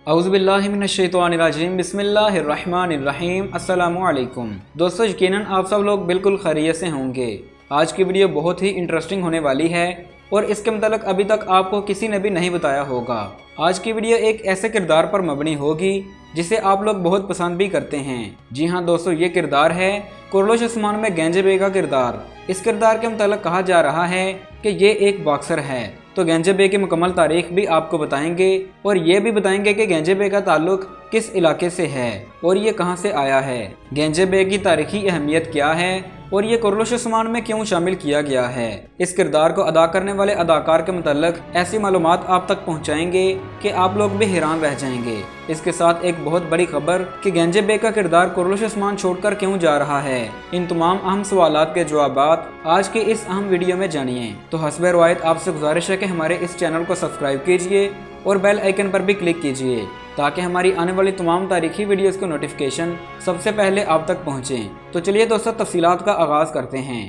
औज़ुबिल्लाहिमिनश्शैतानिर्रजीम बिस्मिल्लाहिर्रहमानिर्रहीम अस्सलामु अलैकुम। दोस्तों, यकीनन आप सब लोग बिल्कुल खैरियत से होंगे। आज की वीडियो बहुत ही इंटरेस्टिंग होने वाली है और इसके मतलब अभी तक आपको किसी ने भी नहीं बताया होगा। आज की वीडियो एक ऐसे किरदार पर मबनी होगी जिसे आप लोग बहुत पसंद भी करते हैं। जी हाँ दोस्तों, ये किरदार है कुरैश उस्मान में गेंजे बे का किरदार। इस किरदार के मतलब कहा जा रहा है कि ये एक बॉक्सर है। तो गेंजे बे की मुकम्मल तारीख भी आपको बताएंगे और ये भी बताएंगे कि गेंजे बे का ताल्लुक किस इलाके से है और ये कहां से आया है, गेंजे बे की तारीखी अहमियत क्या है और ये कुरैश उस्मान में क्यों शामिल किया गया है। इस किरदार को अदा करने वाले अदाकार के मतलब ऐसी मालूमात आप तक पहुंचाएंगे कि आप लोग भी हैरान रह जाएंगे। इसके साथ एक बहुत बड़ी खबर कि गेंजे बे का किरदार कुरैश उस्मान छोड़कर क्यों जा रहा है। इन तमाम अहम सवालात के जवाबात आज के इस अहम वीडियो में जानिए। तो हस्बे रवायत आपसे गुजारिश है कि हमारे इस चैनल को सब्सक्राइब कीजिए और बेल आइकन पर भी क्लिक कीजिए ताकि हमारी आने वाली तमाम तारीखी वीडियोस को नोटिफिकेशन सबसे पहले आप तक पहुंचे। तो चलिए दोस्तों, तफसीलात का आगाज़ करते हैं।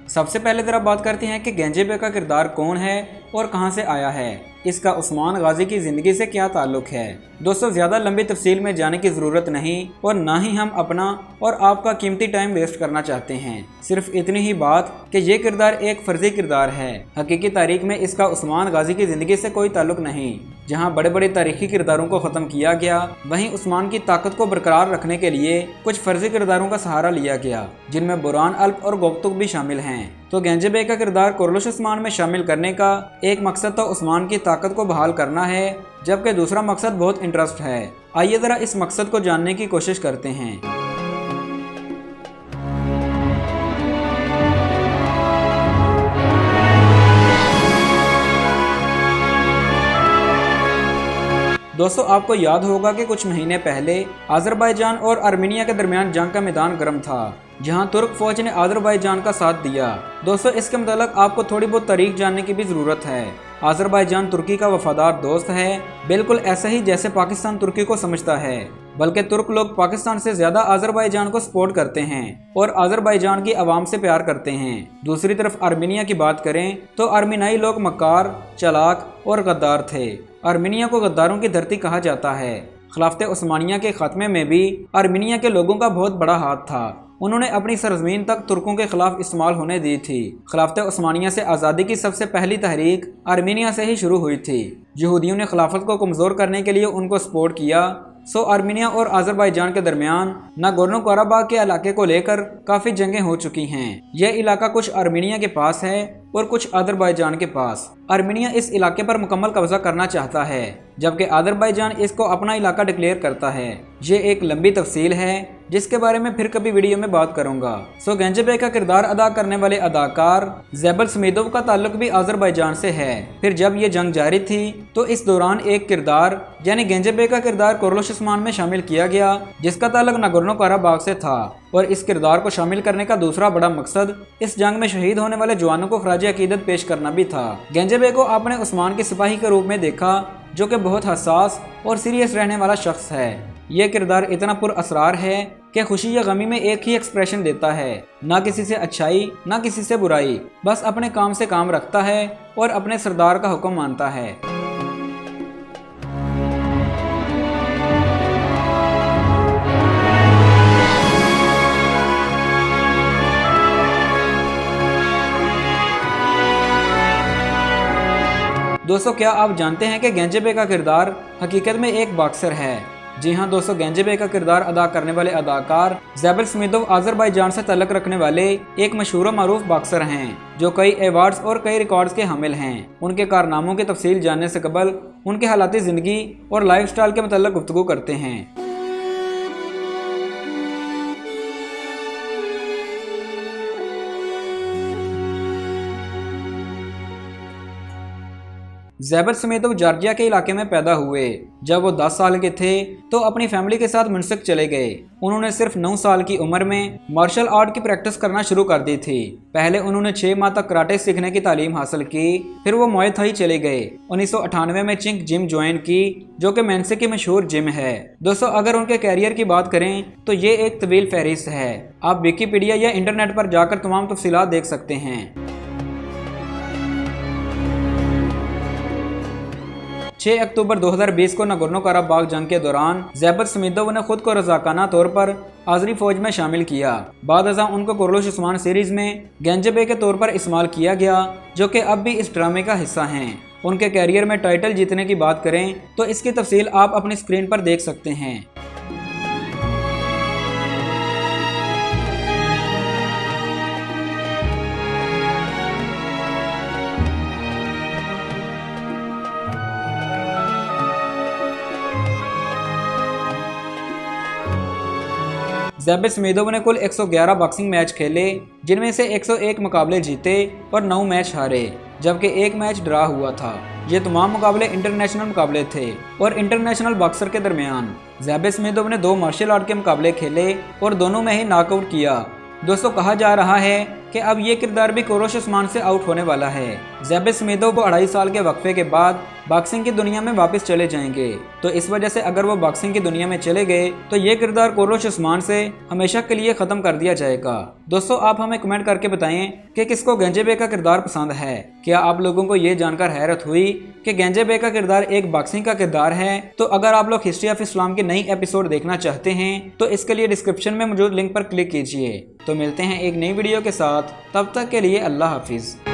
सबसे पहले ज़रा बात करते हैं कि गेंजे बे का किरदार कौन है और कहां से आया है। इसका उस्मान गाजी की ज़िंदगी से क्या ताल्लुक है। दोस्तों, ज़्यादा लंबी तफसील में जाने की ज़रूरत नहीं और ना ही हम अपना और आपका कीमती टाइम वेस्ट करना चाहते हैं। सिर्फ इतनी ही बात कि ये किरदार एक फ़र्जी किरदार है। हकीकी तारीख में इसका उस्मान गाजी की ज़िंदगी से कोई ताल्लुक नहीं। जहाँ बड़े बड़े तारीखी किरदारों को ख़त्म किया गया, वहीं उस्मान की ताकत को बरकरार रखने के लिए कुछ फ़र्जी किरदारों का सहारा लिया गया, जिनमें बुरान अल्प और गोफ्तुक भी शामिल हैं। तो गेंजे बे का किरदार कुरैश उस्मान में शामिल करने का एक मकसद तो उस्मान की ताकत को बहाल करना है, जबकि दूसरा मकसद बहुत इंटरेस्ट है। आइए ज़रा इस मकसद को जानने की कोशिश करते हैं। दोस्तों, आपको याद होगा कि कुछ महीने पहले अजरबैजान और आर्मीनिया के दरमियान जंग का मैदान गर्म था, जहां तुर्क फौज ने अजरबैजान का साथ दिया। दोस्तों, इसके मतलब आपको थोड़ी बहुत तारीख जानने की भी ज़रूरत है। अजरबैजान तुर्की का वफादार दोस्त है, बिल्कुल ऐसा ही जैसे पाकिस्तान तुर्की को समझता है। बल्कि तुर्क लोग पाकिस्तान से ज़्यादा अजरबैजान को सपोर्ट करते हैं और अजरबैजान की आवाम से प्यार करते हैं। दूसरी तरफ आर्मीनिया की बात करें तो आर्मीनाई लोग मक्कार, चालाक और गद्दार थे। आर्मीनिया को गद्दारों की धरती कहा जाता है। खिलाफत उस्मानिया के खात्मे में भी आर्मीनिया के लोगों का बहुत बड़ा हाथ था। उन्होंने अपनी सरजमीन तक तुर्कों के खिलाफ इस्तेमाल होने दी थी। खिलाफत उस्मानिया से आज़ादी की सबसे पहली तहरीक आर्मीनिया से ही शुरू हुई थी। यहूदियों ने खिलाफत को कमज़ोर करने के लिए उनको सपोर्ट किया। आर्मीनिया और अजरबैजान के दरमियान नागोर्नो कराबाख के इलाके को लेकर काफ़ी जंगें हो चुकी हैं। यह इलाका कुछ आर्मीनिया के पास है और कुछ अजरबैजान के पास। आर्मीनिया इस इलाके पर मुकम्मल कब्जा करना चाहता है, जबकि अजरबैजान इसको अपना इलाका डिक्लेयर करता है। ये एक लंबी तफसील है जिसके बारे में फिर कभी वीडियो में बात करूंगा। गेंजे बे का किरदार अदा करने वाले अदाकार ज़ैबल स्मीदोव का ताल्लुक भी अजरबैजान से है। फिर जब ये जंग जारी थी तो इस दौरान एक किरदार यानी गेंजे बे का किरदार कुरैश उस्मान में शामिल किया गया, जिसका ताल्लुक नागोर्नो कराबाख से था। और इस किरदार को शामिल करने का दूसरा बड़ा मकसद इस जंग में शहीद होने वाले जवानों को खराज अकीदत पेश करना भी था। गेंजे बे को आपने उस्मान के सिपाही के रूप में देखा, जो कि बहुत हसास और सीरियस रहने वाला शख्स है। यह किरदार इतना पुरअसरार है कि खुशी या गमी में एक ही एक्सप्रेशन देता है, ना किसी से अच्छाई ना किसी से बुराई, बस अपने काम से काम रखता है और अपने सरदार का हुक्म मानता है। दोस्तों, क्या आप जानते हैं कि गेंजे बे का किरदार हकीकत में एक बॉक्सर है। जी हाँ दोस्तों, गेंजे बे का किरदार अदा करने वाले अदाकार ज़ैबल स्मीदोव अजरबैजान से तल्लुक़ रखने वाले एक मशहूर और मारूफ बॉक्सर हैं, जो कई अवार्ड्स और कई रिकॉर्ड्स के हामिल हैं। उनके कारनामों की तफसील जानने से कबल उनके हालात ज़िंदगी और लाइफ स्टाइल के मतलब गुफ्तगू करते हैं। ज़ैबत स्मिदोव जॉर्जिया के इलाके में पैदा हुए। जब वो 10 साल के थे तो अपनी फैमिली के साथ मिन्स्क चले गए। उन्होंने सिर्फ 9 साल की उम्र में मार्शल आर्ट की प्रैक्टिस करना शुरू कर दी थी। पहले उन्होंने 6 माह तक कराटे सीखने की तालीम हासिल की, फिर वो मुए थाई चले गए। 1998 में चिंग जिम ज्वाइन की, जो कि मेंसे की मशहूर जिम है। दोस्तों, अगर उनके कैरियर की बात करें तो ये एक तवील फहरिस्त है। आप विकिपीडिया या इंटरनेट पर जाकर तमाम तफसीलात देख सकते हैं। 6 अक्टूबर 2020 को नगोर्नो कराबाख जंग के दौरान ज़ैबत स्मिदोव ने खुद को रज़ाकाना तौर पर आज़री फौज में शामिल किया। बाद अज़ां उनको कुर्लुश उस्मान सीरीज में गेंजबे के तौर पर इस्तेमाल किया गया, जो कि अब भी इस ड्रामे का हिस्सा हैं। उनके कैरियर में टाइटल जीतने की बात करें तो इसकी तफसील आप अपनी स्क्रीन पर देख सकते हैं। ज़ैबत स्मिदोव ने कुल 111 बॉक्सिंग मैच खेले, जिनमें से 101 मुकाबले जीते और 9 मैच हारे, जबकि 1 मैच ड्रा हुआ था। ये तमाम मुकाबले इंटरनेशनल मुकाबले थे और इंटरनेशनल बॉक्सर के दरमियान ज़ैबत स्मिदोव ने 2 मार्शल आर्ट के मुकाबले खेले और दोनों में ही नॉकआउट किया। दोस्तों, कहा जा रहा है कि अब ये किरदार भी कुर्लुश उस्मान से आउट होने वाला है। ज़ैबत स्मिदोव को 2.5 साल के वक्फे के बाद बॉक्सिंग की दुनिया में वापस चले जाएंगे, तो इस वजह से अगर वो बॉक्सिंग की दुनिया में चले गए तो ये किरदार कुर्लुश उस्मान से हमेशा के लिए ख़त्म कर दिया जाएगा। दोस्तों, आप हमें कमेंट करके बताएं कि किसको गेंजबे का किरदार पसंद है। क्या आप लोगों को ये जानकर हैरत हुई कि गेंजबे का किरदार एक बॉक्सिंग का किरदार है? तो अगर आप लोग हिस्ट्री ऑफ इस्लाम की नई एपिसोड देखना चाहते हैं तो इसके लिए डिस्क्रिप्शन में मौजूद लिंक पर क्लिक कीजिए। तो मिलते हैं एक नई वीडियो के साथ, तब तक के लिए अल्लाह हाफिज़।